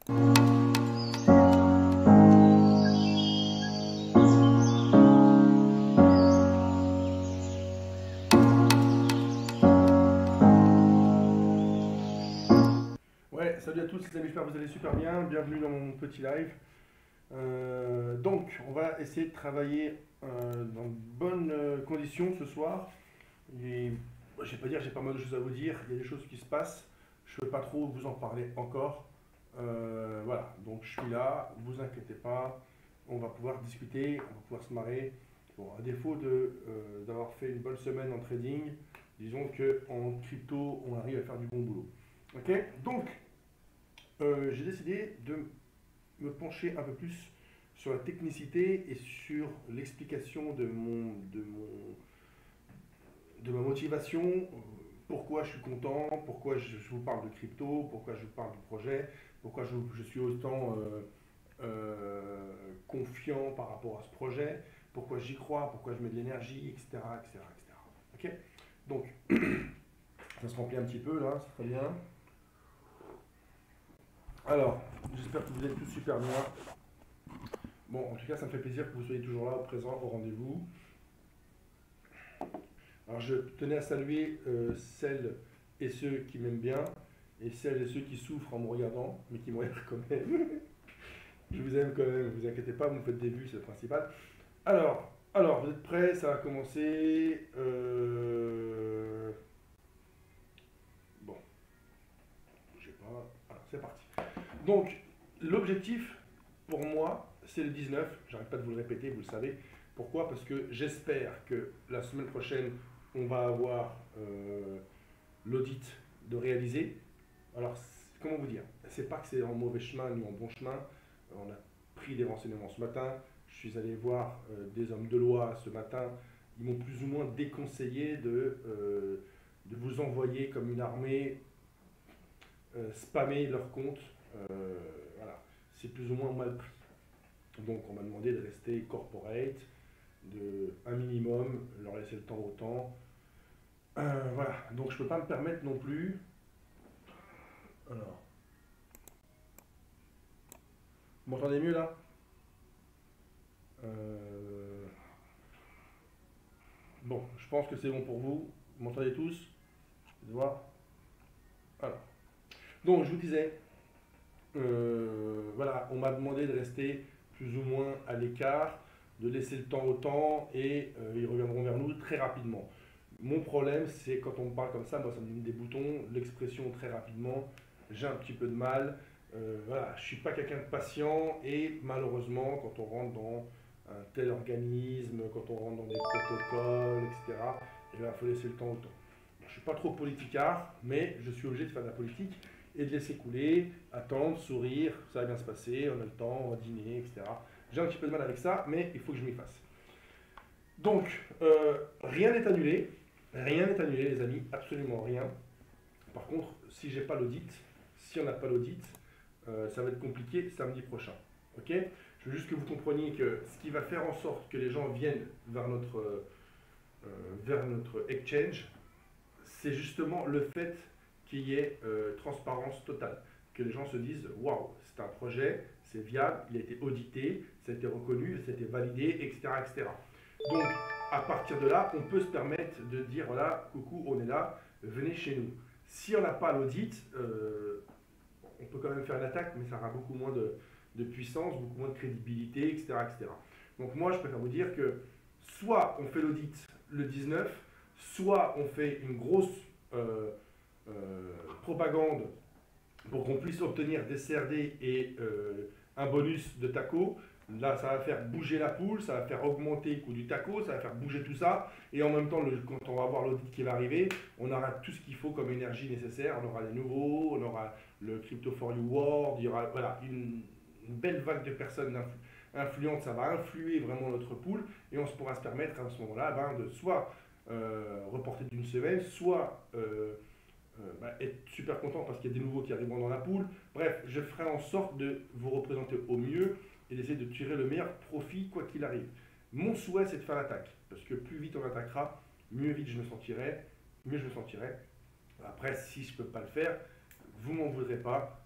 Ouais, salut à tous les amis, j'espère que vous allez super bien. Bienvenue dans mon petit live. Donc, on va essayer de travailler dans de bonnes conditions ce soir. Et je vais pas dire, j'ai pas mal de choses à vous dire. Il y a des choses qui se passent. Je ne peux pas trop vous en parler encore. Voilà, donc je suis là, vous inquiétez pas. On va pouvoir discuter, on va pouvoir se marrer. Bon, à défaut d'avoir fait une bonne semaine en trading, disons qu'en crypto, on arrive à faire du bon boulot. Ok, donc j'ai décidé de me pencher un peu plus sur la technicité et sur l'explication de ma motivation, pourquoi je suis content, pourquoi je vous parle de crypto, pourquoi je vous parle du projet, pourquoi je suis autant confiant par rapport à ce projet, pourquoi j'y crois, pourquoi je mets de l'énergie, etc., etc., etc. Ok. Donc, ça se remplit un petit peu là, c'est très bien. Alors, j'espère que vous êtes tous super bien. Bon, en tout cas, ça me fait plaisir que vous soyez toujours là, présent, au rendez-vous. Alors, je tenais à saluer celles et ceux qui m'aiment bien, et celles et ceux qui souffrent en me regardant, mais qui me regardent quand même. Je vous aime quand même, ne vous inquiétez pas, vous me faites des vues, c'est le principal. Alors, vous êtes prêts? Ça va commencer. Bon, je sais pas. Alors, c'est parti. Donc, l'objectif, pour moi, c'est le 19. J'arrête pas de vous le répéter, vous le savez. Pourquoi? Parce que j'espère que la semaine prochaine, on va avoir l'audit de réaliser. Alors, comment vous dire? C'est pas que c'est en mauvais chemin ni en bon chemin. On a pris des renseignements ce matin. Je suis allé voir des hommes de loi ce matin. Ils m'ont plus ou moins déconseillé de vous envoyer comme une armée spammer leur compte. Voilà, c'est plus ou moins mal pris. Donc on m'a demandé de rester corporate, de un minimum, leur laisser le temps au temps. Voilà, donc je ne peux pas me permettre non plus. Alors, vous m'entendez mieux là? Bon, je pense que c'est bon pour vous. Vous m'entendez tous? Je vais voir. Alors, donc je vous disais, voilà, on m'a demandé de rester plus ou moins à l'écart, de laisser le temps au temps et ils reviendront vers nous très rapidement. Mon problème, c'est quand on me parle comme ça, moi ça me donne des boutons, l'expression très rapidement, j'ai un petit peu de mal. Voilà, je ne suis pas quelqu'un de patient et malheureusement, quand on rentre dans un tel organisme, quand on rentre dans des protocoles, etc., il faut laisser le temps au temps. Je ne suis pas trop politicard, mais je suis obligé de faire de la politique et de laisser couler, attendre, sourire, ça va bien se passer, on a le temps, on va dîner, etc. J'ai un petit peu de mal avec ça, mais il faut que je m'y fasse. Donc, rien n'est annulé. Rien n'est annulé, les amis, absolument rien. Par contre, si j'ai pas l'audit, si on n'a pas l'audit, ça va être compliqué samedi prochain. Ok? Je veux juste que vous compreniez que ce qui va faire en sorte que les gens viennent vers notre exchange, c'est justement le fait qu'il y ait transparence totale. Que les gens se disent waouh, c'est un projet, c'est viable, il a été audité, ça a été reconnu, ça a été validé, etc., etc. Donc, à partir de là, on peut se permettre de dire voilà, coucou, on est là, venez chez nous. Si on n'a pas l'audit, on peut quand même faire l'attaque, mais ça aura beaucoup moins de puissance, beaucoup moins de crédibilité, etc., etc. Donc, moi, je préfère vous dire que soit on fait l'audit le 19, soit on fait une grosse propagande pour qu'on puisse obtenir des CRD et un bonus de TACO. Là, ça va faire bouger la poule, ça va faire augmenter le coût du TACO, ça va faire bouger tout ça. Et en même temps, quand on va voir l'audit qui va arriver, on aura tout ce qu'il faut comme énergie nécessaire. On aura les nouveaux, on aura le Crypto for You World, il y aura voilà, une belle vague de personnes influentes. Ça va influer vraiment notre pool et on se pourra se permettre à ce moment-là de soit reporter d'une semaine, soit être super content parce qu'il y a des nouveaux qui arriveront dans la poule. Bref, je ferai en sorte de vous représenter au mieux et d'essayer de tirer le meilleur profit quoi qu'il arrive. Mon souhait, c'est de faire l'attaque, parce que plus vite on attaquera, mieux vite je me sentirai, mieux je me sentirai. Après, si je ne peux pas le faire, vous m'en voudrez pas,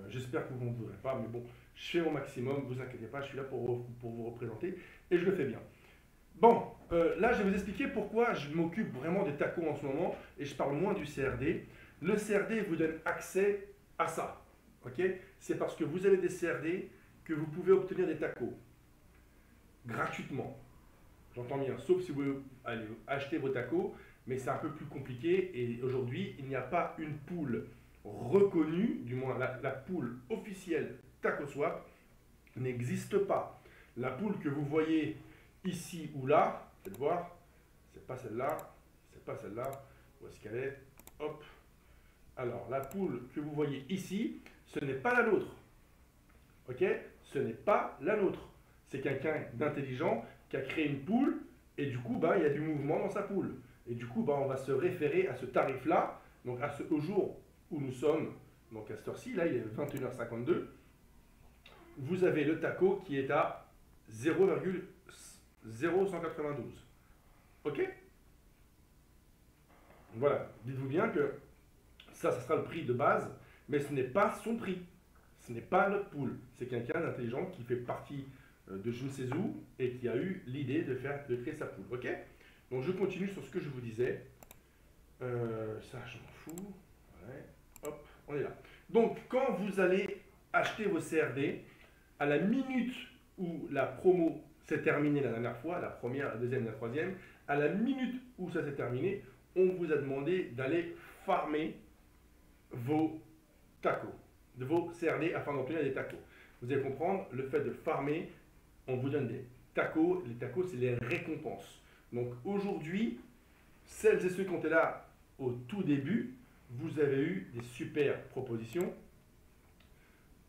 J'espère que vous ne m'en voudrez pas, mais bon, je fais mon maximum, vous inquiétez pas, je suis là pour vous représenter et je le fais bien. Bon, là je vais vous expliquer pourquoi je m'occupe vraiment des tacos en ce moment et je parle moins du CRD. Le CRD vous donne accès à ça, ok? C'est parce que vous avez des CRD que vous pouvez obtenir des tacos gratuitement. J'entends bien, sauf si vous allez acheter vos tacos, mais c'est un peu plus compliqué et aujourd'hui il n'y a pas une pool reconnue, du moins la pool officielle TacoSwap n'existe pas. La pool que vous voyez ici ou là, faites voir, c'est pas celle-là, c'est pas celle-là, où est-ce qu'elle est? Hop. Alors, la pool que vous voyez ici, ce n'est pas la nôtre. Ok? Ce n'est pas la nôtre. C'est quelqu'un d'intelligent qui a créé une pool et du coup, bah, il y a du mouvement dans sa pool. Et du coup, bah, on va se référer à ce tarif-là, donc au jour où nous sommes, donc à cette heure-ci, là, il est 21h52, vous avez le taco qui est à 0,0192. Ok? Voilà, dites-vous bien que ça sera le prix de base, mais ce n'est pas son prix. Ce n'est pas notre pool. C'est quelqu'un d'intelligent qui fait partie de je ne sais où et qui a eu l'idée de créer sa pool. Ok? Donc je continue sur ce que je vous disais. Ça, je m'en fous. Ouais. Hop, on est là. Donc quand vous allez acheter vos CRD, à la minute où la promo s'est terminée la dernière fois, la première, la deuxième, la troisième, à la minute où ça s'est terminé, on vous a demandé d'aller farmer vos tacos, de vos CRD afin d'obtenir des tacos. Vous allez comprendre, le fait de farmer, on vous donne des tacos. Les tacos, c'est les récompenses. Donc aujourd'hui, celles et ceux qui ont été là au tout début, vous avez eu des super propositions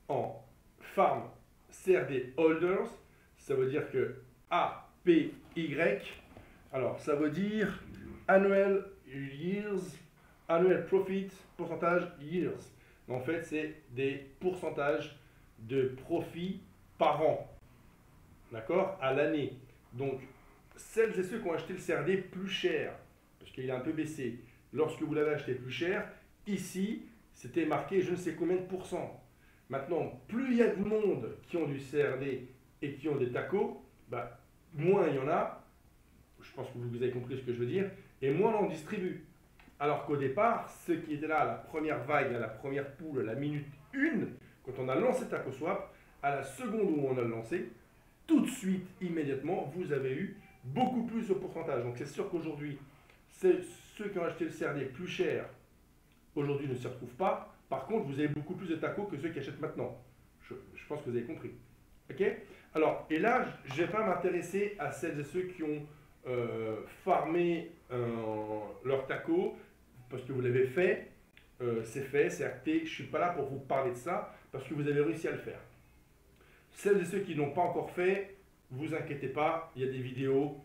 en farm CRD holders. Ça veut dire que APY, alors ça veut dire annual yields, annual profit, pourcentage years. En fait, c'est des pourcentages de profit par an, d'accord, à l'année. Donc, celles et ceux qui ont acheté le CRD plus cher, parce qu'il a un peu baissé, lorsque vous l'avez acheté plus cher, ici, c'était marqué je ne sais combien de pourcents. Maintenant, plus il y a de monde qui ont du CRD et qui ont des tacos, bah, moins il y en a, je pense que vous avez compris ce que je veux dire, et moins on en distribue. Alors qu'au départ, ceux qui étaient là à la première vague, à la première poule, à la minute 1, quand on a lancé TacoSwap, à la seconde où on a lancé, tout de suite, immédiatement, vous avez eu beaucoup plus de pourcentage. Donc c'est sûr qu'aujourd'hui, ceux qui ont acheté le CRD plus cher, aujourd'hui ne s'y retrouvent pas. Par contre, vous avez beaucoup plus de tacos que ceux qui achètent maintenant. Je pense que vous avez compris. Ok? Alors, et là, je ne vais pas m'intéresser à celles et ceux qui ont farmé leur taco, parce que vous l'avez fait, c'est acté. Je ne suis pas là pour vous parler de ça, parce que vous avez réussi à le faire. Celles et ceux qui ne l'ont pas encore fait, vous inquiétez pas, il y a des vidéos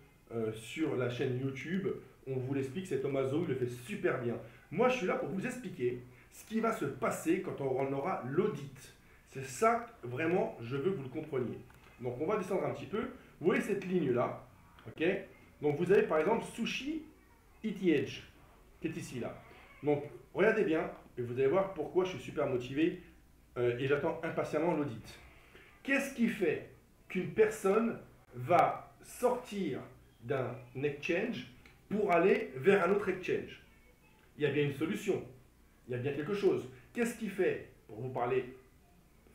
sur la chaîne YouTube. On vous l'explique, c'est Tomaso, il le fait super bien. Moi, je suis là pour vous expliquer ce qui va se passer quand on aura l'audit. C'est ça, vraiment, je veux que vous le compreniez. Donc, on va descendre un petit peu. Vous voyez cette ligne-là, ok? Donc, vous avez par exemple Sushi ETH, qui est ici, là. Donc, regardez bien, et vous allez voir pourquoi je suis super motivé et j'attends impatiemment l'audit. Qu'est-ce qui fait qu'une personne va sortir d'un exchange pour aller vers un autre exchange? Il y a bien une solution, il y a bien quelque chose. Qu'est-ce qui fait, pour vous parler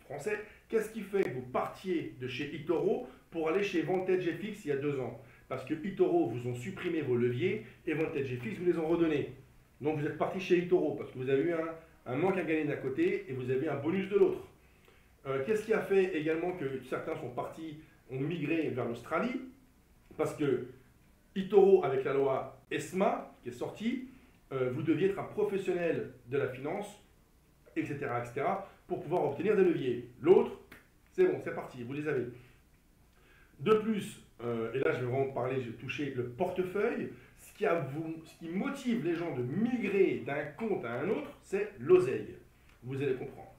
français, qu'est-ce qui fait que vous partiez de chez eToro pour aller chez VantageFX il y a 2 ans? Parce que eToro vous ont supprimé vos leviers et VantageFX vous les ont redonnés. Donc vous êtes parti chez eToro parce que vous avez eu un manque à gagner d'un côté et vous avez un bonus de l'autre. Qu'est-ce qui a fait également que certains sont partis, ont migré vers l'Australie? Parce que eToro, avec la loi ESMA qui est sortie, vous deviez être un professionnel de la finance, etc., etc., pour pouvoir obtenir des leviers. L'autre, c'est bon, c'est parti, vous les avez. De plus, et là je vais vraiment parler, je vais toucher le portefeuille, ce qui motive les gens de migrer d'un compte à un autre, c'est l'oseille. Vous allez comprendre.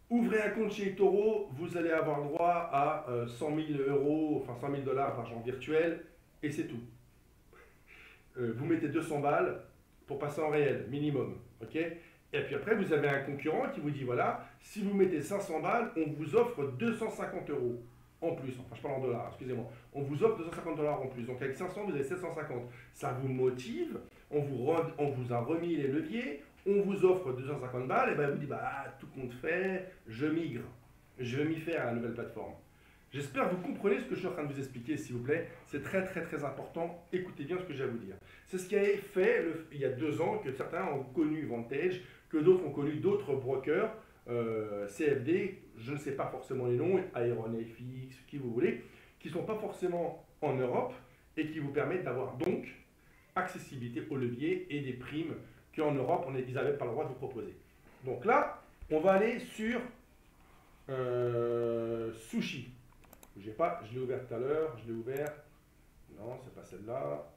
Ouvrez un compte chez eToro, vous allez avoir droit à 100 000 euros, enfin 100 000 dollars d'argent virtuel, et c'est tout. Vous mettez 200 balles pour passer en réel, minimum. Okay, Et puis après, vous avez un concurrent qui vous dit, voilà, si vous mettez 500 balles, on vous offre 250 € en plus. Enfin, je parle en dollars, excusez-moi. On vous offre 250 $ en plus. Donc avec 500, vous avez 750. Ça vous motive, on vous a remis les leviers, on vous offre 250 balles, et bien vous dites, bah, tout compte fait, je migre. Je vais m'y faire à la nouvelle plateforme. J'espère que vous comprenez ce que je suis en train de vous expliquer, s'il vous plaît. C'est très très très important. Écoutez bien ce que j'ai à vous dire. C'est ce qui a été fait il y a 2 ans, que certains ont connu Vantage, que d'autres ont connu d'autres brokers, CFD, je ne sais pas forcément les noms, AeronFX, qui vous voulez, qui ne sont pas forcément en Europe et qui vous permettent d'avoir donc accessibilité au levier et des primes qu'en Europe, ils n'avaient pas le droit de vous proposer. Donc là, on va aller sur Sushi. Bougez pas, je l'ai ouvert tout à l'heure, je l'ai ouvert. Non, c'est pas celle-là,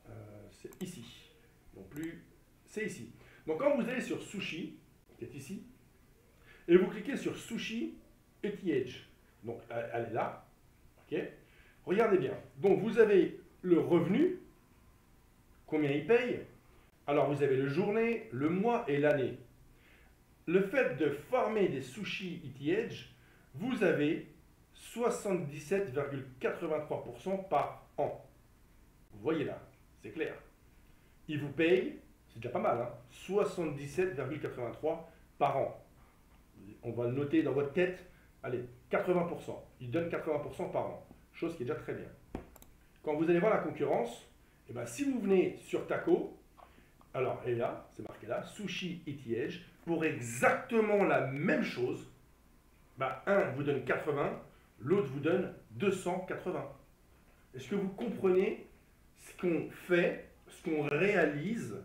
c'est ici. Non plus, c'est ici. Donc quand vous allez sur Sushi, qui est ici, et vous cliquez sur Sushi ETH, donc elle est là, ok. Regardez bien, donc vous avez le revenu, combien il paye. Alors vous avez le journée, le mois et l'année. Le fait de farmer des Sushi ETH, vous avez 77,83% par an. Vous voyez là, c'est clair. Il vous paye, c'est déjà pas mal, hein, 77,83 par an. On va le noter dans votre tête, allez, 80%. Il donne 80% par an, chose qui est déjà très bien. Quand vous allez voir la concurrence, et ben, si vous venez sur Taco, alors, et là, c'est marqué là, Sushi ETH, pour exactement la même chose, bah, un vous donne 80, l'autre vous donne 280. Est-ce que vous comprenez ce qu'on fait, ce qu'on réalise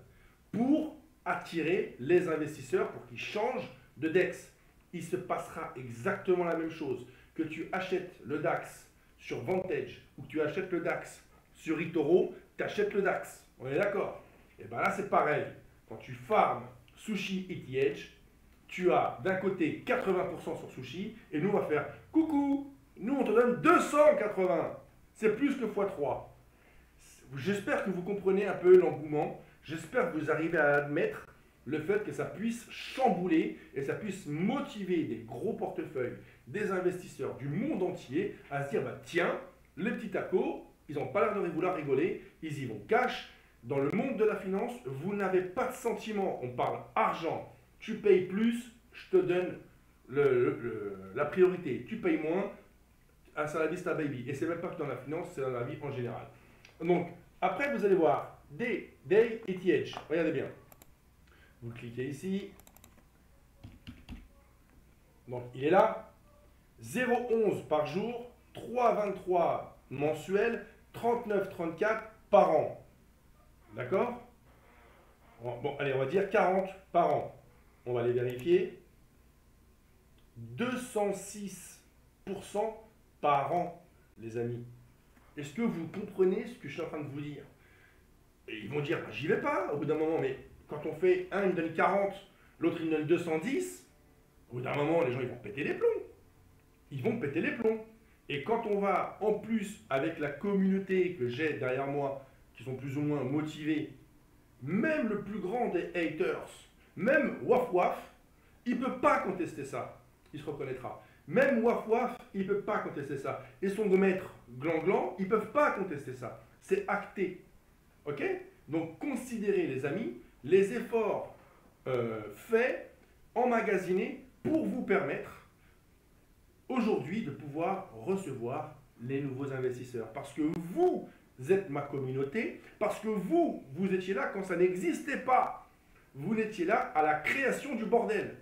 pour attirer les investisseurs pour qu'ils changent de DEX? Il se passera exactement la même chose. Que tu achètes le DAX sur Vantage ou que tu achètes le DAX sur eToro, tu achètes le DAX. On est d'accord? Et bien là, c'est pareil. Quand tu farmes Sushi ETH, tu as d'un côté 80% sur Sushi et nous, on va faire coucou, nous, on te donne 280. C'est plus que x3. J'espère que vous comprenez un peu l'engouement. J'espère que vous arrivez à admettre le fait que ça puisse chambouler et ça puisse motiver des gros portefeuilles, des investisseurs du monde entier à se dire, bah, tiens, les petits tacos, ils n'ont pas l'air de vouloir rigoler, ils y vont cash. Dans le monde de la finance, vous n'avez pas de sentiment. On parle argent. Tu payes plus, je te donne la priorité. Tu payes moins, c'est la vista baby. Et c'est même pas que dans la finance, c'est dans la vie en général. Donc, après, vous allez voir Day ETH. Regardez bien. Vous cliquez ici. Donc, il est là. 0,11 par jour, 3,23 mensuel, 39,34 par an. D'accord? Bon, allez, on va dire 40 par an. On va les vérifier. 206% par an, les amis. Est-ce que vous comprenez ce que je suis en train de vous dire? Et ils vont dire, bah, j'y vais pas au bout d'un moment, mais quand on fait un, il me donne 40, l'autre, il me donne 210, au bout d'un moment, les gens, ils vont péter les plombs. Ils vont péter les plombs. Et quand on va, en plus, avec la communauté que j'ai derrière moi, qui sont plus ou moins motivés, même le plus grand des haters, même Waf Waf, il ne peut pas contester ça. Il se reconnaîtra. Même Waf Waf, il ne peut pas contester ça. Et son maître Glan Glan, ils ne peuvent pas contester ça. C'est acté. Ok? Donc considérez, les amis, les efforts faits, emmagasinés, pour vous permettre aujourd'hui de pouvoir recevoir les nouveaux investisseurs. Parce que vous êtes ma communauté, parce que vous étiez là quand ça n'existait pas. Vous étiez là à la création du bordel.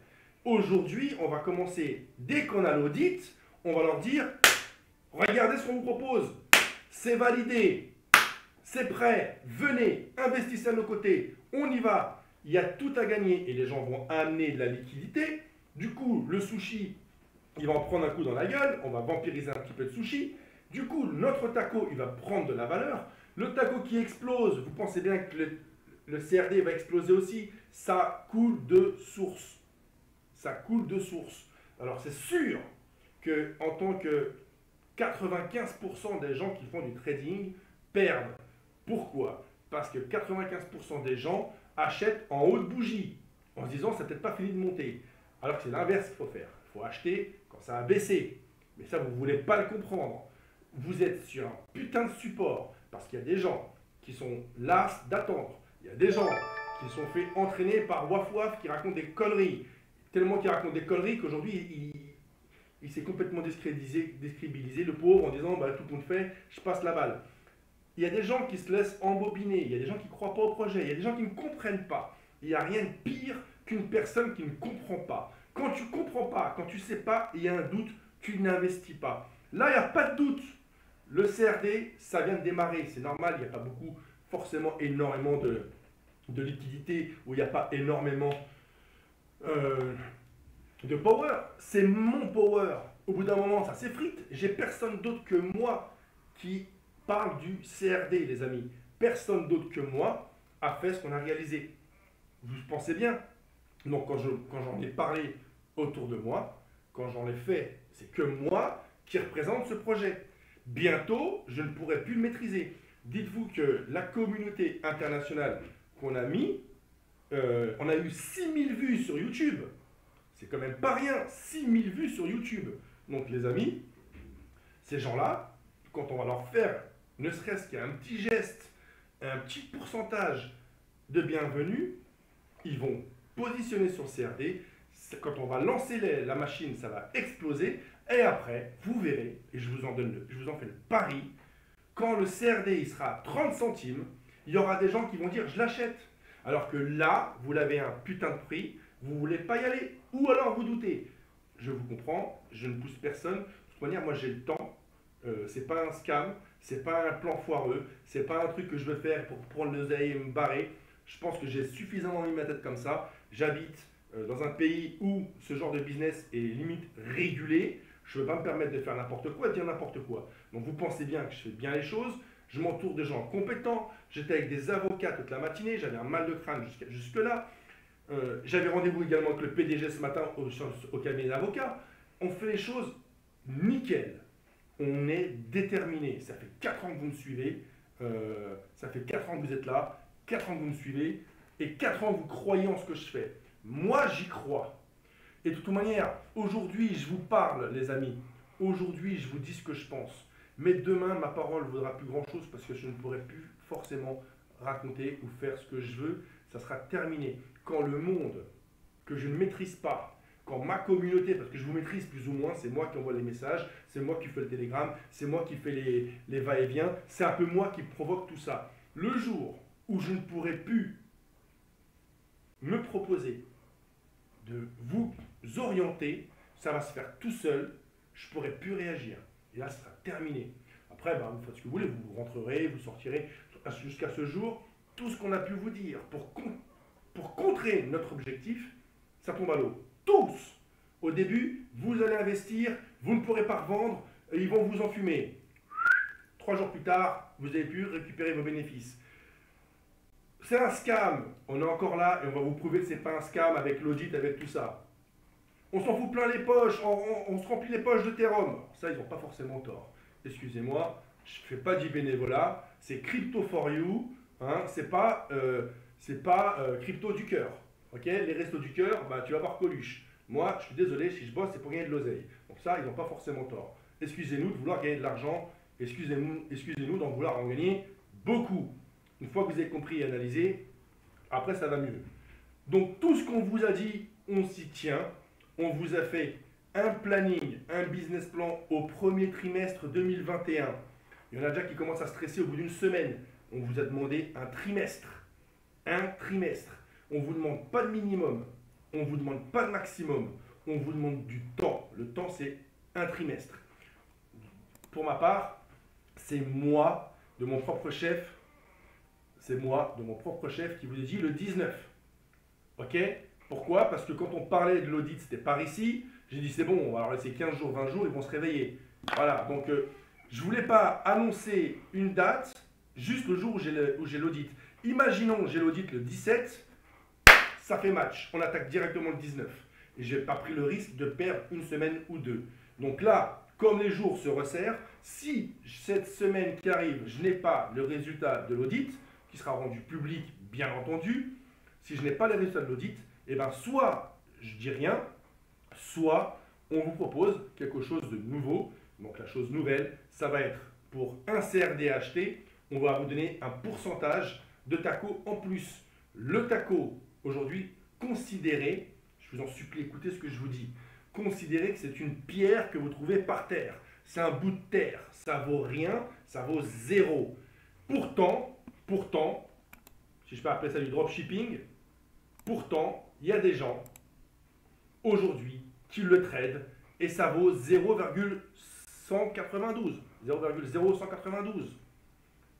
Aujourd'hui, on va commencer, dès qu'on a l'audit, on va leur dire, regardez ce qu'on vous propose, c'est validé, c'est prêt, venez, investissez à nos côtés, on y va, il y a tout à gagner et les gens vont amener de la liquidité. Du coup, le sushi, il va en prendre un coup dans la gueule, on va vampiriser un petit peu de sushi. Du coup, notre taco, il va prendre de la valeur. Le taco qui explose, vous pensez bien que le CRD va exploser aussi, ça coule de source. Ça coule de source. Alors c'est sûr que en tant que 95% des gens qui font du trading perdent. Pourquoi? Parce que 95% des gens achètent en haut de bougie. en se disant ça n'a peut-être pas fini de monter. Alors que c'est l'inverse qu'il faut faire. Il faut acheter quand ça a baissé. Mais ça, vous ne voulez pas le comprendre. Vous êtes sur un putain de support parce qu'il y a des gens qui sont las d'attendre. Il y a des gens qui se sont fait entraîner par Waf Waf qui racontent des conneries. Tellement qu'il raconte des conneries qu'aujourd'hui, il s'est complètement décrédibilisé, le pauvre, en disant bah, tout compte fait, je passe la balle. Il y a des gens qui se laissent embobiner, il y a des gens qui ne croient pas au projet, il y a des gens qui ne comprennent pas. Il n'y a rien de pire qu'une personne qui ne comprend pas. Quand tu ne comprends pas, quand tu ne sais pas, il y a un doute, tu n'investis pas. Là, il n'y a pas de doute. Le CRD, ça vient de démarrer, c'est normal, il n'y a pas forcément énormément de liquidité, où il n'y a pas énormément de power. C'est mon power. Au bout d'un moment, ça s'effrite. J'ai personne d'autre que moi qui parle du CRD, les amis. Personne d'autre que moi a fait ce qu'on a réalisé. Vous pensez bien. Donc quand j'en ai parlé autour de moi, quand j'en ai fait, c'est que moi qui représente ce projet. Bientôt, je ne pourrai plus le maîtriser. Dites-vous que la communauté internationale qu'on a mis, on a eu 6000 vues sur YouTube. C'est quand même pas rien, 6000 vues sur YouTube. Donc les amis, ces gens-là, quand on va leur faire, ne serait-ce qu'un petit geste, un petit pourcentage de bienvenue, ils vont positionner sur CRD. Quand on va lancer la machine, ça va exploser. Et après, vous verrez, et je vous en fais le pari, quand le CRD il sera à 30 centimes, il y aura des gens qui vont dire je l'achète. Alors que là, vous l'avez à un putain de prix, vous ne voulez pas y aller. Ou alors vous doutez. Je vous comprends, je ne pousse personne. De toute manière, moi j'ai le temps. C'est pas un scam, c'est pas un plan foireux, c'est pas un truc que je veux faire pour prendre l'oseille et me barrer. Je pense que j'ai suffisamment mis ma tête comme ça. J'habite dans un pays où ce genre de business est limite régulé. Je ne veux pas me permettre de faire n'importe quoi, de dire n'importe quoi. Donc vous pensez bien que je fais bien les choses. Je m'entoure de gens compétents. J'étais avec des avocats toute la matinée. J'avais un mal de crâne jusque-là. J'avais rendez-vous également avec le PDG ce matin au cabinet d'avocats. On fait les choses nickel. On est déterminé. Ça fait 4 ans que vous me suivez. Ça fait 4 ans que vous êtes là. 4 ans que vous me suivez. Et 4 ans que vous croyez en ce que je fais. Moi, j'y crois. Et de toute manière, aujourd'hui, je vous parle, les amis. Aujourd'hui, je vous dis ce que je pense. Mais demain, ma parole ne vaudra plus grand-chose parce que je ne pourrai plus forcément raconter ou faire ce que je veux. Ça sera terminé. Quand le monde que je ne maîtrise pas, quand ma communauté, parce que je vous maîtrise plus ou moins, c'est moi qui envoie les messages, c'est moi qui fais le télégramme, c'est moi qui fais les va-et-vient, c'est un peu moi qui provoque tout ça. Le jour où je ne pourrai plus me proposer de vous orienter, ça va se faire tout seul, je ne pourrai plus réagir. Et là, ce sera terminé. Après, ben, vous faites ce que vous voulez, vous rentrerez, vous sortirez. Jusqu'à ce jour, tout ce qu'on a pu vous dire pour contrer notre objectif, ça tombe à l'eau. Tous! Au début, vous allez investir, vous ne pourrez pas revendre, ils vont vous enfumer. 3 jours plus tard, vous avez pu récupérer vos bénéfices. C'est un scam, on est encore là et on va vous prouver que ce n'est pas un scam avec l'audit, avec tout ça. On s'en fout plein les poches, on se remplit les poches de Therum. Ça, ils n'ont pas forcément tort. Excusez-moi, je ne fais pas du bénévolat, c'est crypto for you, hein, c'est pas crypto du cœur. Okay, les restos du cœur, bah, tu vas voir Coluche. Moi, je suis désolé, si je bosse, c'est pour gagner de l'oseille. Donc ça, ils n'ont pas forcément tort. Excusez-nous de vouloir gagner de l'argent, excusez-nous d'en vouloir en gagner beaucoup. Une fois que vous avez compris et analysé, après ça va mieux. Donc tout ce qu'on vous a dit, on s'y tient. On vous a fait un planning, un business plan au premier trimestre 2021. Il y en a déjà qui commencent à stresser au bout d'une semaine. On vous a demandé un trimestre. Un trimestre. On ne vous demande pas de minimum. On ne vous demande pas de maximum. On vous demande du temps. Le temps, c'est un trimestre. Pour ma part, c'est moi, de mon propre chef, qui vous ai dit le 19. Ok ? Pourquoi ? Parce que quand on parlait de l'audit, c'était par ici. J'ai dit c'est bon, on va leur laisser 15 jours, 20 jours, ils vont se réveiller. Voilà, donc je ne voulais pas annoncer une date juste le jour où j'ai l'audit. Imaginons j'ai l'audit le 17, ça fait match. On attaque directement le 19. Et je n'ai pas pris le risque de perdre une semaine ou deux. Donc là, comme les jours se resserrent, si cette semaine qui arrive, je n'ai pas le résultat de l'audit, qui sera rendu public bien entendu, si je n'ai pas le résultat de l'audit, Et bien, soit je dis rien, soit on vous propose quelque chose de nouveau. Donc la chose nouvelle, ça va être pour un CRD acheté, on va vous donner un pourcentage de TACO en plus. Le TACO, aujourd'hui, considérez, je vous en supplie, écoutez ce que je vous dis, considérez que c'est une pierre que vous trouvez par terre. C'est un bout de terre, ça vaut rien, ça vaut zéro. Pourtant, si je peux appeler ça du dropshipping, pourtant, il y a des gens, aujourd'hui, qui le tradent et ça vaut 0,192. 0,0192.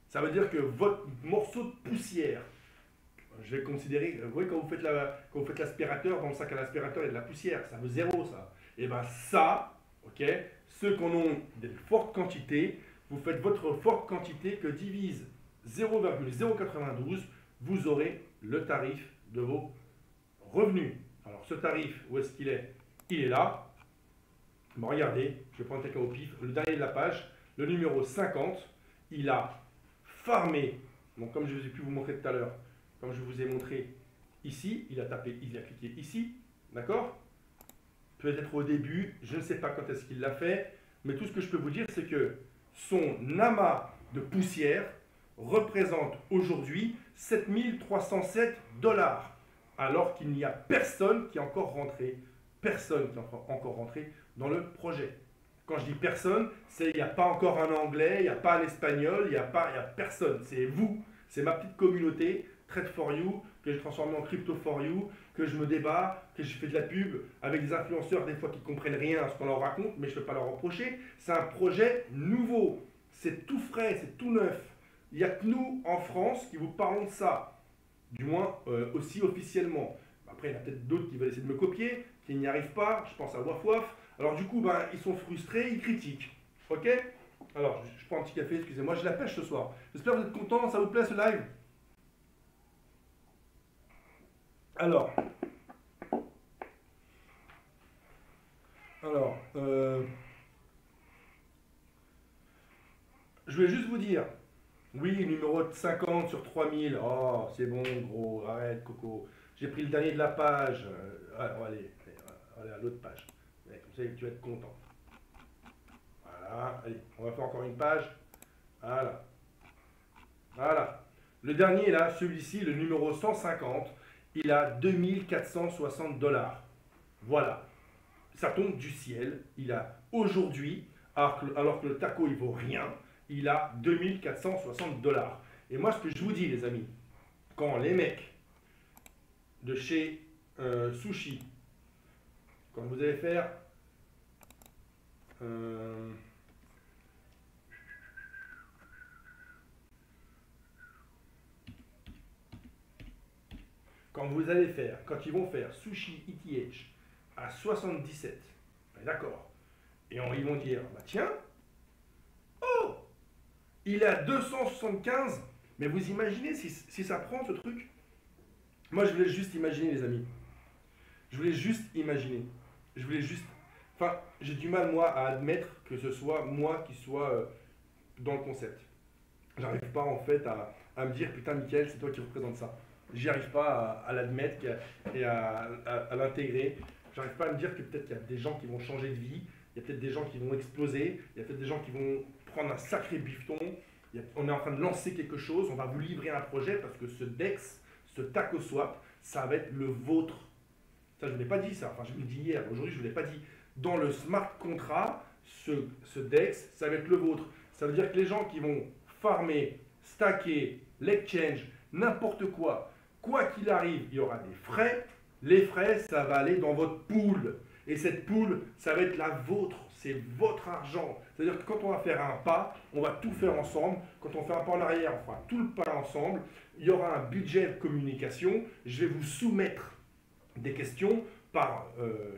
Ça veut dire que votre morceau de poussière, je vais considérer, vous voyez quand vous faites l'aspirateur, dans le sac à l'aspirateur, il y a de la poussière, ça vaut zéro ça. Et bien ça, ok, ceux qui en ont des fortes quantités, vous faites votre forte quantité que divise 0,092, vous aurez le tarif de vos revenus. Alors ce tarif, où est-ce qu'il est? Il est là. Bon, regardez, je vais prendre quelqu'un au pif, le dernier de la page, le numéro 50, il a farmé, donc comme je vous ai pu vous montrer tout à l'heure, comme je vous ai montré ici, il a cliqué ici, d'accord? Peut-être au début, je ne sais pas quand est-ce qu'il l'a fait, mais tout ce que je peux vous dire, c'est que son amas de poussière représente aujourd'hui 7307 $, alors qu'il n'y a personne qui est encore rentré. Personne qui est encore rentré dans le projet. Quand je dis personne, c'est il n'y a pas encore un anglais, il n'y a pas un espagnol, il n'y a personne. C'est vous, c'est ma petite communauté, Trade for You, que j'ai transformé en Crypto for You, que je me débat, que je fais de la pub avec des influenceurs des fois qui ne comprennent rien à ce qu'on leur raconte, mais je ne peux pas leur reprocher. C'est un projet nouveau, c'est tout frais, c'est tout neuf. Il n'y a que nous, en France, qui vous parlons de ça, du moins aussi officiellement. Après, il y en a peut-être d'autres qui veulent essayer de me copier, qui n'y arrivent pas, je pense à Waf Waf. Alors du coup, ils sont frustrés, ils critiquent. Ok? Alors, je prends un petit café, excusez-moi, j'ai la pêche ce soir. J'espère que vous êtes contents, ça vous plaît ce live? Alors, je voulais juste vous dire, oui, numéro 50 sur 3000, oh, c'est bon, gros, arrête, Coco. J'ai pris le dernier de la page. Allez, à l'autre page. Comme ça, tu vas être content. Voilà, allez, on va faire encore une page. Voilà. Voilà. Le dernier, là, celui-ci, le numéro 150, il a 2460 $. Voilà. Ça tombe du ciel. Il a aujourd'hui, alors que le taco, il vaut rien, il a 2460 $. Et moi, ce que je vous dis, les amis, quand les mecs de chez Sushi, quand vous allez faire quand ils vont faire Sushi ETH à 77, d'accord, et ils vont dire, bah tiens, oh, il est à 275, mais vous imaginez si ça prend ce truc? Moi, je voulais juste imaginer, les amis. Je voulais juste imaginer. Enfin, j'ai du mal, moi, à admettre que ce soit moi qui soit dans le concept. J'arrive pas, en fait, à me dire, putain, Mickaël, c'est toi qui représente ça. J'y arrive pas à l'admettre et à l'intégrer. J'arrive pas à me dire que peut-être qu'il y a des gens qui vont changer de vie, il y a peut-être des gens qui vont exploser, il y a peut-être des gens qui vont prendre un sacré bifton. On est en train de lancer quelque chose, on va vous livrer un projet parce que ce DEX, ce taco swap, ça va être le vôtre. Ça, je ne vous l'ai pas dit ça, enfin je vous l'ai dit hier, aujourd'hui je ne vous l'ai pas dit. Dans le smart contract, ce DEX, ça va être le vôtre. Ça veut dire que les gens qui vont farmer, stacker, l'exchange, n'importe quoi, quoi qu'il arrive, il y aura des frais. Les frais, ça va aller dans votre pool. Et cette pool, ça va être la vôtre. C'est votre argent. C'est-à-dire que quand on va faire un pas, on va tout faire ensemble. Quand on fait un pas en arrière, on fera tout le pas ensemble. Il y aura un budget de communication. Je vais vous soumettre des questions par,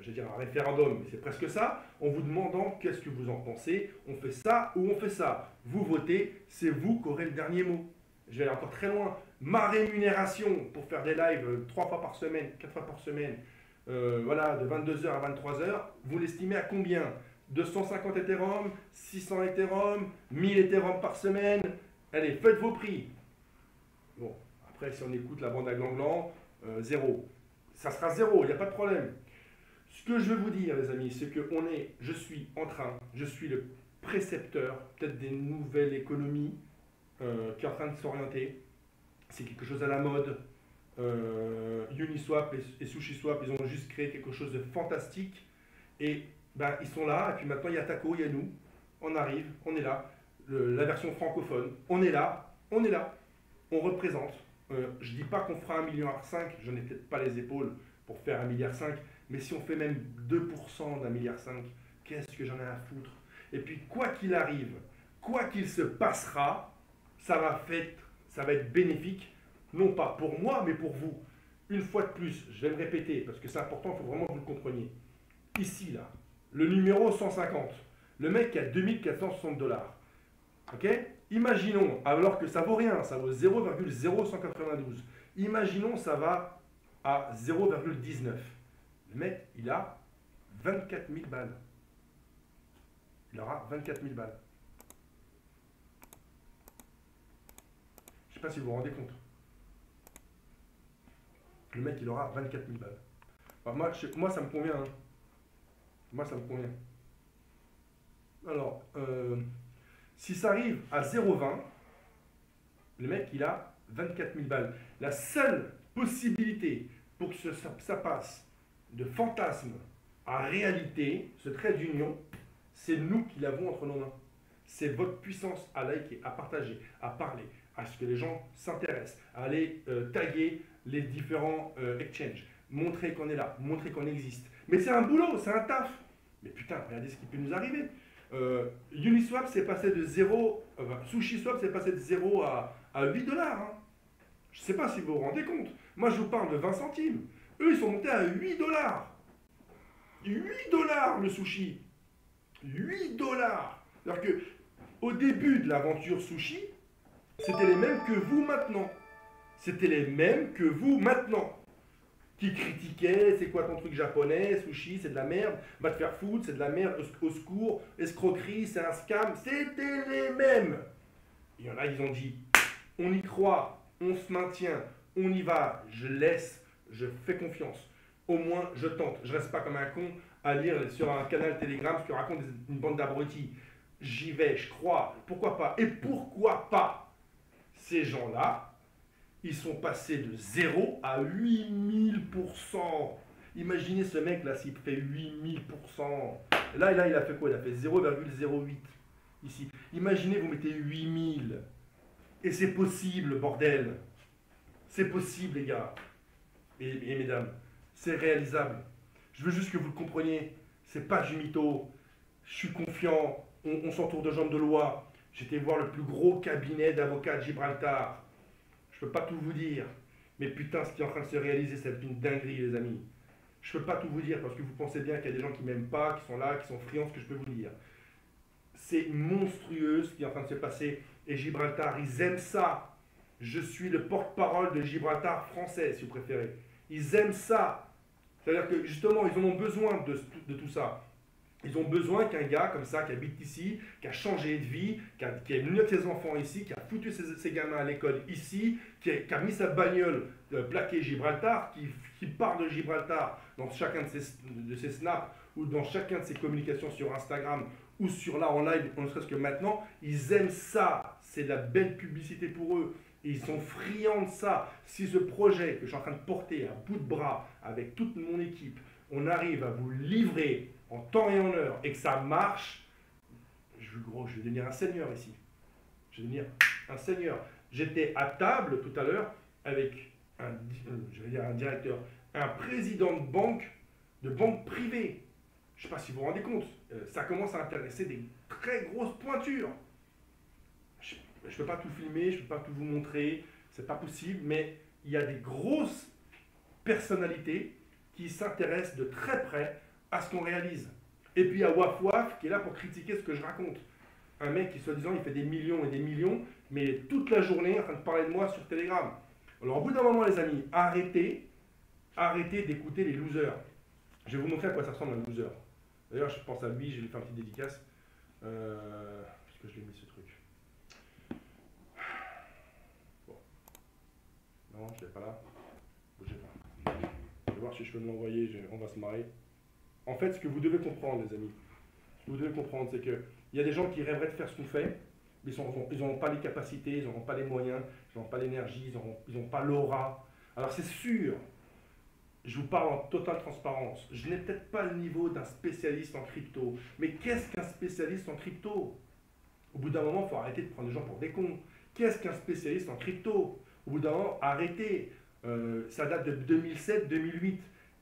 je vais dire un référendum, mais c'est presque ça, en vous demandant qu'est-ce que vous en pensez. On fait ça ou on fait ça. Vous votez, c'est vous qui aurez le dernier mot. Je vais aller encore très loin. Ma rémunération pour faire des lives 3 fois par semaine, 4 fois par semaine, voilà, de 22h à 23h, vous l'estimez à combien? 250 Ethereum, 600 Ethereum, 1000 Ethereum par semaine. Allez, faites vos prix. Bon, après, si on écoute la bande à Glanglan, zéro. ça sera zéro, il n'y a pas de problème. Ce que je veux vous dire, les amis, c'est que je suis le précepteur peut-être des nouvelles économies qui est en train de s'orienter. C'est quelque chose à la mode. Uniswap et SushiSwap, ils ont juste créé quelque chose de fantastique. Et ben, ils sont là, et puis maintenant il y a Taco, il y a nous. On arrive, on est là. La version francophone, on est là, on représente. Je ne dis pas qu'on fera 1,5 milliard, je n'ai peut-être pas les épaules pour faire 1,5 milliard, mais si on fait même 2% d'1,5 milliard, qu'est-ce que j'en ai à foutre? Et puis quoi qu'il arrive, quoi qu'il se passera, ça va être bénéfique, non pas pour moi, mais pour vous. Une fois de plus, je vais me répéter, parce que c'est important, il faut vraiment que vous le compreniez. Ici, là, le numéro 150, le mec qui a 2460 $. Ok? Imaginons, alors que ça vaut rien, ça vaut 0,0192. Imaginons ça va à 0,19. Le mec, il a 24 000 balles. Il aura 24 000 balles. Je ne sais pas si vous vous rendez compte. Le mec, il aura 24 000 balles. Alors moi, ça me convient. Hein. Moi, ça me convient. Alors, si ça arrive à 0,20, le mec, il a 24 000 balles. La seule possibilité pour que ça passe de fantasme à réalité, ce trait d'union, c'est nous qui l'avons entre nos mains. C'est votre puissance à liker, à partager, à parler, à ce que les gens s'intéressent, à aller taguer les différents exchanges, montrer qu'on est là, montrer qu'on existe. Mais c'est un boulot, c'est un taf. Mais putain, regardez ce qui peut nous arriver. Uniswap, c'est passé de 0, SushiSwap, c'est passé de 0 à 8 $. Hein. Je ne sais pas si vous vous rendez compte. Moi, je vous parle de 20 centimes. Eux, ils sont montés à 8 $. 8 $ le sushi. 8 $. Alors que, au début de l'aventure sushi, c'était les mêmes que vous maintenant. C'était les mêmes que vous maintenant. Qui critiquaient, c'est quoi ton truc japonais, sushi, c'est de la merde, va te faire foutre, c'est de la merde, au secours, escroquerie, c'est un scam. C'était les mêmes. Il y en a, ils ont dit, on y croit, on se maintient, on y va, je laisse, je fais confiance. Au moins, je tente. Je reste pas comme un con à lire sur un canal Telegram ce que raconte une bande d'abrutis. J'y vais, je crois, pourquoi pas. Et pourquoi pas ces gens-là, ils sont passés de 0 à 8000%. Imaginez ce mec-là, s'il fait 8000%. Là, il a fait quoi? Il a fait 0,08 ici. Imaginez, vous mettez 8000. Et c'est possible, bordel. C'est possible, les gars. Et mesdames, c'est réalisable. Je veux juste que vous le compreniez. C'est pas du mytho. Je suis confiant. On s'entoure de gens de loi. J'étais voir le plus gros cabinet d'avocats de Gibraltar. Je ne peux pas tout vous dire, mais putain, ce qui est en train de se réaliser, c'est une dinguerie, les amis. Je ne peux pas tout vous dire parce que vous pensez bien qu'il y a des gens qui ne m'aiment pas, qui sont là, qui sont friands, ce que je peux vous dire. C'est monstrueux ce qui est en train de se passer. Et Gibraltar, ils aiment ça. Je suis le porte-parole de Gibraltar français, si vous préférez. Ils aiment ça. C'est-à-dire que justement, ils en ont besoin de tout ça. Ils ont besoin qu'un gars comme ça, qui habite ici, qui a changé de vie, qui est venu avec ses enfants ici, qui a foutu ses gamins à l'école ici, qui a mis sa bagnole plaquée Gibraltar, qui part de Gibraltar dans chacun de ses snaps ou dans chacun de ses communications sur Instagram ou sur là en live, ne serait-ce que maintenant, ils aiment ça. C'est de la belle publicité pour eux. Et ils sont friands de ça. Si ce projet que je suis en train de porter à bout de bras avec toute mon équipe, on arrive à vous livrer en temps et en heure, et que ça marche, je vais devenir un seigneur ici. Je vais devenir un seigneur. J'étais à table tout à l'heure avec un directeur, un président de banque privée. Je ne sais pas si vous vous rendez compte, ça commence à intéresser des très grosses pointures. Je ne peux pas tout filmer, je ne peux pas tout vous montrer, c'est pas possible, mais il y a des grosses personnalités qui s'intéressent de très près à ce qu'on réalise. Et puis il y a Waf Waf qui est là pour critiquer ce que je raconte. Un mec qui soi-disant il fait des millions et des millions, mais toute la journée en train de parler de moi sur Telegram. Alors au bout d'un moment les amis, arrêtez d'écouter les losers. Je vais vous montrer à quoi ça ressemble un loser. D'ailleurs je pense à lui, je vais lui faire une petite dédicace. Puisque je l'ai mis ce truc. Bon. Non, je ne l'ai pas là. Bougez pas. voir si je peux me l'envoyer, on va se marrer. En fait, ce que vous devez comprendre, les amis, ce que vous devez comprendre, c'est qu'il y a des gens qui rêveraient de faire ce qu'on fait, mais ils n'auront pas les capacités, ils n'auront pas les moyens, ils n'auront pas l'énergie, ils n'ont pas l'aura. Alors c'est sûr, je vous parle en totale transparence, je n'ai peut-être pas le niveau d'un spécialiste en crypto, mais qu'est-ce qu'un spécialiste en crypto? Au bout d'un moment, il faut arrêter de prendre les gens pour des cons. Qu'est-ce qu'un spécialiste en crypto? Au bout d'un moment, arrêtez. Ça date de 2007-2008.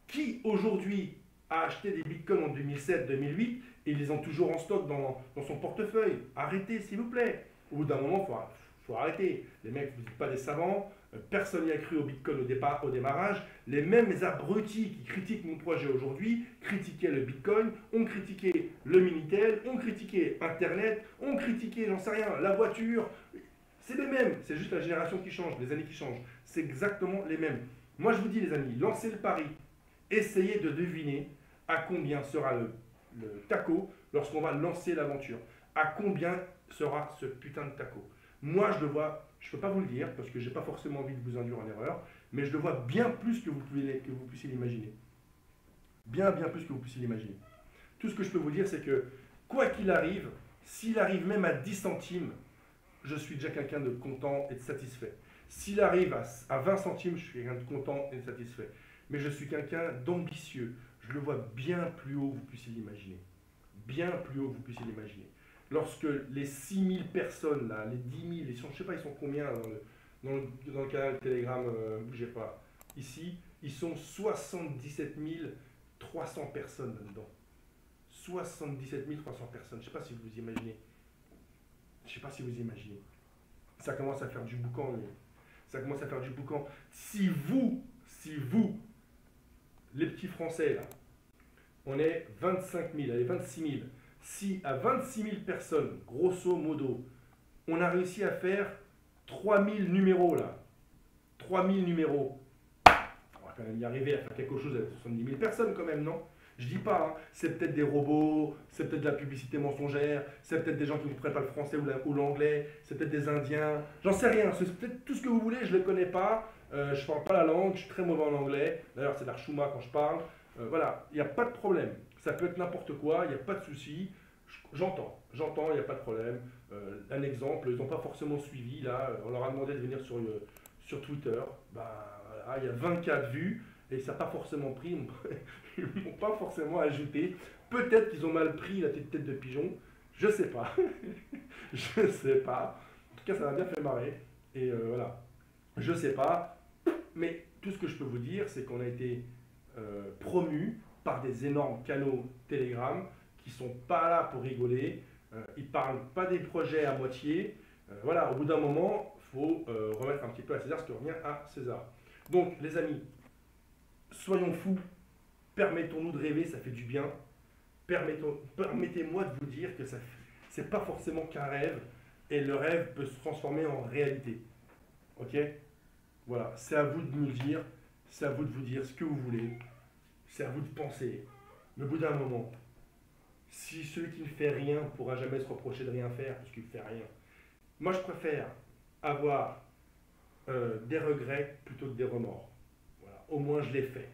Qui aujourd'hui a acheté des bitcoins en 2007-2008 et ils les ont toujours en stock dans son portefeuille? Arrêtez, s'il vous plaît. Au bout d'un moment, il faut arrêter. Les mecs, vous n'êtes pas des savants. Personne n'y a cru au bitcoin au démarrage. Les mêmes abrutis qui critiquent mon projet aujourd'hui critiquaient le bitcoin, ont critiqué le Minitel, ont critiqué Internet, ont critiqué, j'en sais rien, la voiture. C'est les mêmes, c'est juste la génération qui change, les années qui changent. C'est exactement les mêmes. Moi, je vous dis, les amis, lancez le pari. Essayez de deviner à combien sera le taco lorsqu'on va lancer l'aventure. À combien sera ce putain de taco? Moi, je le vois, je ne peux pas vous le dire parce que je n'ai pas forcément envie de vous induire en erreur, mais je le vois bien plus que vous puissiez l'imaginer. Bien plus que vous puissiez l'imaginer. Tout ce que je peux vous dire, c'est que quoi qu'il arrive, s'il arrive même à 10 centimes, je suis déjà quelqu'un de content et de satisfait. S'il arrive à 20 centimes, je suis quelqu'un de content et de satisfait. Mais je suis quelqu'un d'ambitieux. Je le vois bien plus haut que vous puissiez l'imaginer. Bien plus haut que vous puissiez l'imaginer. Lorsque les 6000 personnes, là, les 10 000, je ne sais pas, ils sont combien dans le canal Telegram, bougez pas. Ici, ils sont 77 300 personnes là-dedans. 77 300 personnes. Je ne sais pas si vous imaginez. Je ne sais pas si vous imaginez. Ça commence à faire du boucan. Ça commence à faire du boucan. Si vous, les petits Français, là, on est 25 000, allez, 26 000. Si à 26 000 personnes, grosso modo, on a réussi à faire 3000 numéros, là, 3000 numéros, on va quand même y arriver à faire quelque chose avec 70 000 personnes quand même, non? Je dis pas, hein. C'est peut-être des robots, c'est peut-être de la publicité mensongère, c'est peut-être des gens qui ne comprennent pas le français ou l'anglais, c'est peut-être des Indiens, j'en sais rien, c'est peut-être tout ce que vous voulez, je ne le connais pas, je ne parle pas la langue, je suis très mauvais en anglais, d'ailleurs c'est l'Archouma quand je parle, voilà, il n'y a pas de problème, ça peut être n'importe quoi, il n'y a pas de souci, j'entends, il n'y a pas de problème. Un exemple, ils n'ont pas forcément suivi, là, on leur a demandé de venir sur Twitter, bah, voilà, il y a 24 vues, et ça n'a pas forcément pris, ils ne m'ont pas forcément ajouté. Peut-être qu'ils ont mal pris la tête de pigeon, je ne sais pas. Je ne sais pas. En tout cas, ça m'a bien fait marrer. Et voilà. Je ne sais pas. Mais tout ce que je peux vous dire, c'est qu'on a été promus par des énormes canaux Telegram qui ne sont pas là pour rigoler. Ils ne parlent pas des projets à moitié. Voilà, au bout d'un moment, il faut remettre un petit peu à César ce qui revient à César. Donc, les amis, soyons fous, permettons-nous de rêver, ça fait du bien. Permettez-moi de vous dire que ce n'est pas forcément qu'un rêve, et le rêve peut se transformer en réalité. Ok? Voilà, c'est à vous de nous le dire, c'est à vous de vous dire ce que vous voulez, c'est à vous de penser. Mais au bout d'un moment, si celui qui ne fait rien ne pourra jamais se reprocher de rien faire, parce qu'il ne fait rien, moi je préfère avoir des regrets plutôt que des remords. Voilà, au moins je l'ai fait.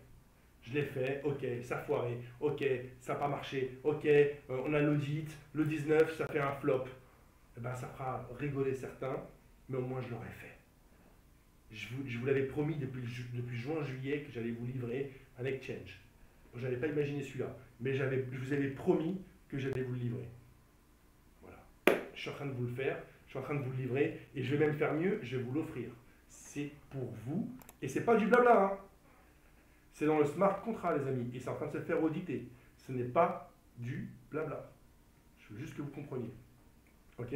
Je l'ai fait, ok, ça a foiré, ok, ça n'a pas marché, ok, on a l'audit, le 19, ça fait un flop. Eh ben, ça fera rigoler certains, mais au moins je l'aurais fait. Je vous l'avais promis depuis juin-juillet que j'allais vous livrer un exchange. Je n'avais pas imaginé celui-là, mais je vous avais promis que j'allais vous le livrer. Voilà. Je suis en train de vous le faire, je suis en train de vous le livrer, et je vais même faire mieux, je vais vous l'offrir. C'est pour vous, et c'est pas du blabla, hein. C'est dans le smart contract, les amis, et c'est en train de se faire auditer. Ce n'est pas du blabla. Je veux juste que vous compreniez. Ok?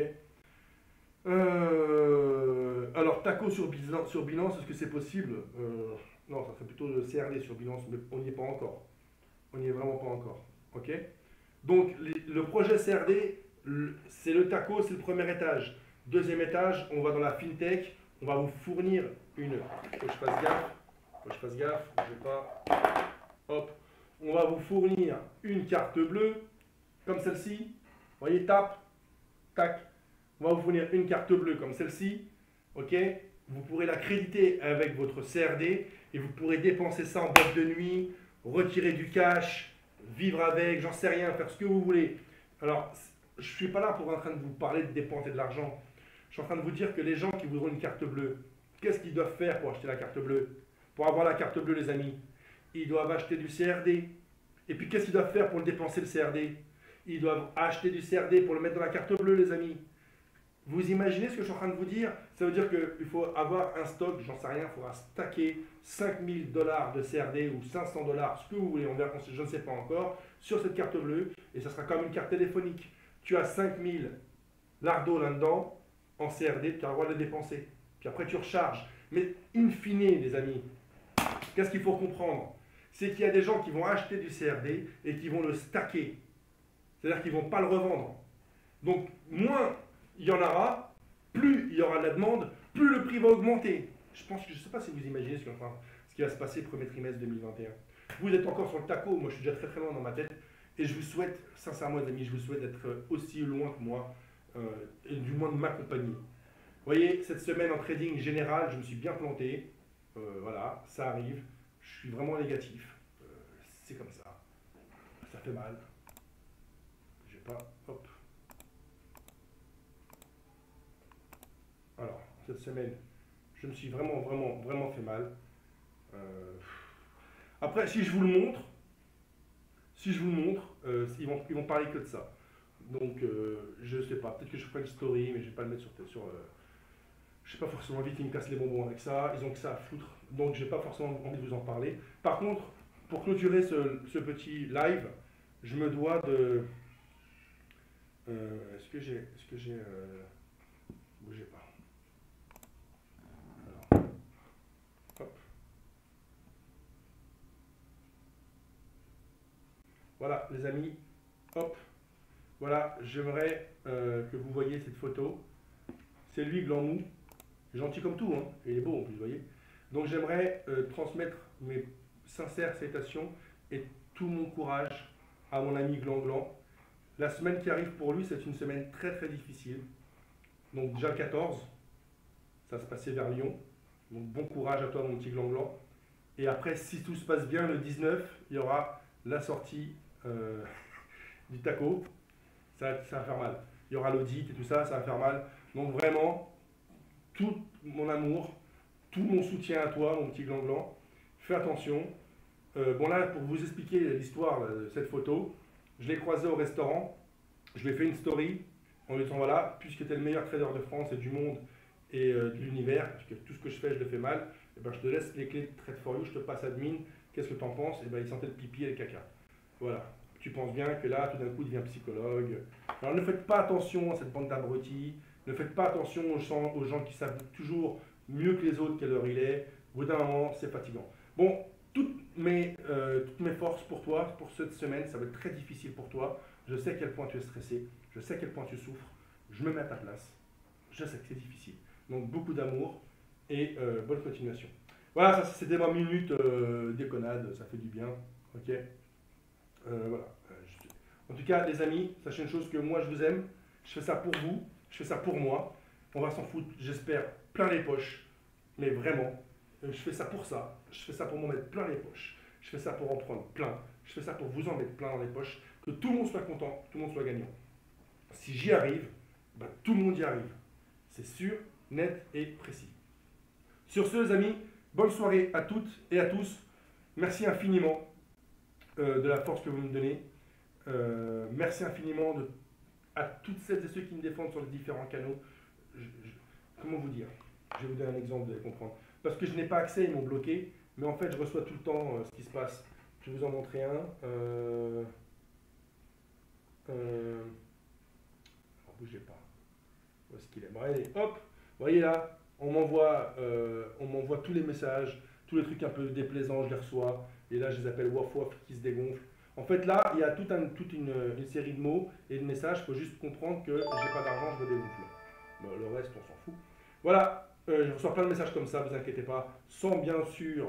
Alors, taco sur Binance, est-ce que c'est possible? Non, ça serait plutôt le CRD sur Binance, mais on n'y est pas encore. On n'y est vraiment pas encore. Ok? Donc, le projet CRD, c'est le taco, c'est le premier étage. Deuxième étage, on va dans la fintech, on va vous fournir une... Faut que je fasse gaffe. Je fasse gaffe, je vais pas. Hop. On va vous fournir une carte bleue, comme celle-ci. Vous voyez, tape, tac. On va vous fournir une carte bleue comme celle-ci. Ok. Vous pourrez la créditer avec votre CRD et vous pourrez dépenser ça en boîte de nuit, retirer du cash, vivre avec, j'en sais rien, faire ce que vous voulez. Alors, je ne suis pas là pour en train de vous parler de dépenser de l'argent. Je suis en train de vous dire que les gens qui voudront une carte bleue, qu'est-ce qu'ils doivent faire pour acheter la carte bleue? Pour avoir la carte bleue, les amis, ils doivent acheter du CRD. Et puis, qu'est-ce qu'ils doivent faire pour le dépenser, le CRD? Ils doivent acheter du CRD pour le mettre dans la carte bleue, les amis. Vous imaginez ce que je suis en train de vous dire? Ça veut dire qu'il faut avoir un stock, j'en sais rien, il faudra stacker 5000 dollars de CRD ou 500 dollars, ce que vous voulez, je ne sais pas encore, sur cette carte bleue, et ça sera comme une carte téléphonique. Tu as 5000 lardos là-dedans, en CRD, tu as le droit de les dépenser. Puis après, tu recharges. Mais in fine, les amis, qu'est-ce qu'il faut comprendre? C'est qu'il y a des gens qui vont acheter du CRD et qui vont le stacker. C'est-à-dire qu'ils ne vont pas le revendre. Donc, moins il y en aura, plus il y aura de la demande, plus le prix va augmenter. Je ne sais pas si vous imaginez ce qui va se passer premier trimestre 2021. Vous êtes encore sur le taco, moi je suis déjà très très loin dans ma tête, et je vous souhaite, sincèrement les amis, je vous souhaite d'être aussi loin que moi, et du moins de m'accompagner. Vous voyez, cette semaine en trading général, je me suis bien planté, voilà, ça arrive, je suis vraiment négatif, c'est comme ça fait mal. Je vais pas, hop. Alors, cette semaine, je me suis vraiment fait mal. Après, si je vous le montre, ils vont parler que de ça. Donc, je sais pas, peut-être que je ferai une story, mais je vais pas le mettre je n'ai pas forcément envie qu'ils me cassent les bonbons avec ça, ils ont que ça à foutre, donc j'ai pas forcément envie de vous en parler. Par contre, pour clôturer ce petit live, je me dois de... Est-ce que j'ai... Bougez pas. Alors, hop. Voilà, les amis, hop. Voilà, j'aimerais que vous voyez cette photo. C'est lui, gland mou. Gentil comme tout, hein. Il est beau en plus, vous voyez. Donc j'aimerais transmettre mes sincères salutations et tout mon courage à mon ami Gland Gland. La semaine qui arrive pour lui, c'est une semaine très très difficile. Donc déjà le 14, ça va se passer vers Lyon. Donc bon courage à toi mon petit Gland Gland. Et après, si tout se passe bien, le 19, il y aura la sortie du taco. Ça va faire mal. Il y aura l'audit et tout ça, ça va faire mal. Donc vraiment, tout mon amour, tout mon soutien à toi, mon petit Gland Gland. Fais attention. Bon là, pour vous expliquer l'histoire de cette photo, je l'ai croisé au restaurant, je lui ai fait une story en lui disant voilà, puisque tu es le meilleur trader de France et du monde et de l'univers, puisque tout ce que je fais, je le fais mal, et ben, je te laisse les clés de Trade for You, je te passe admin, qu'est-ce que tu en penses? Et ben, il sentait le pipi et le caca. Voilà. Tu penses bien que là, tout d'un coup, il devient psychologue. Alors ne faites pas attention à cette bande d'abrutis, ne faites pas attention aux gens qui savent toujours mieux que les autres quelle heure il est. Au bout d'un moment, c'est fatigant. Bon, toutes mes forces pour toi, pour cette semaine, ça va être très difficile pour toi. Je sais à quel point tu es stressé, je sais à quel point tu souffres. Je me mets à ta place. Je sais que c'est difficile. Donc beaucoup d'amour et bonne continuation. Voilà, ça c'était ma minute déconnade, ça fait du bien. Ok. Voilà. En tout cas, les amis, sachez une chose que moi je vous aime. Je fais ça pour vous, je fais ça pour moi. On va s'en foutre, j'espère, plein les poches. Mais vraiment, je fais ça pour ça. Je fais ça pour m'en mettre plein les poches. Je fais ça pour en prendre plein. Je fais ça pour vous en mettre plein dans les poches. Que tout le monde soit content, tout le monde soit gagnant. Si j'y arrive, ben, tout le monde y arrive. C'est sûr, net et précis. Sur ce, les amis, bonne soirée à toutes et à tous. Merci infiniment de la force que vous me donnez. Merci infiniment à toutes celles et ceux qui me défendent sur les différents canaux. Comment vous dire? Je vais vous donner un exemple, vous allez comprendre. Parce que je n'ai pas accès, ils m'ont bloqué. Mais en fait, je reçois tout le temps ce qui se passe. Je vais vous en montrer un. Alors, bougez pas. Où est-ce qu'il est? Bon, allez, hop. Vous voyez là, on m'envoie tous les messages, tous les trucs un peu déplaisants, je les reçois. Et là, je les appelle waf waf qui se dégonflent. En fait, là, il y a toute une série de mots et de messages. Il faut juste comprendre que j'ai pas d'argent, je me dégonfle. Bon, le reste, on s'en fout. Voilà. Je reçois plein de messages comme ça, ne vous inquiétez pas, sans bien sûr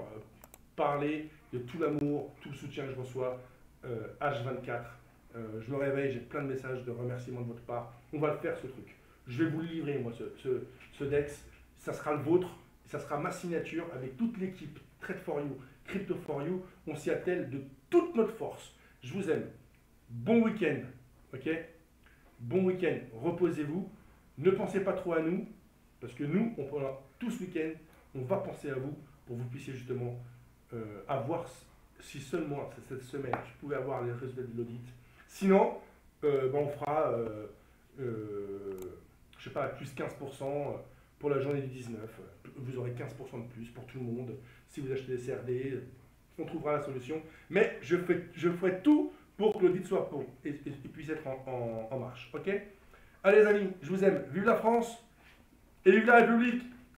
parler de tout l'amour, tout le soutien que je reçois, H24. Je me réveille, j'ai plein de messages de remerciements de votre part. On va le faire ce truc. Je vais vous le livrer, moi, ce DEX. Ça sera le vôtre, ça sera ma signature avec toute l'équipe Trade for You, Crypto for You, on s'y attelle de toute notre force. Je vous aime. Bon week-end. Ok? Bon week-end. Reposez-vous. Ne pensez pas trop à nous, parce que nous, on prend tout ce week-end, on va penser à vous pour que vous puissiez justement avoir, si seulement cette semaine, je pouvais avoir les résultats de l'audit. Sinon, on fera, je sais pas, plus 15% pour la journée du 19. Vous aurez 15% de plus pour tout le monde. Si vous achetez des CRD, on trouvera la solution. Mais je ferai tout pour que l'audit soit bon et puisse être en marche. Ok? Allez les amis, je vous aime. Vive la France et vive la République!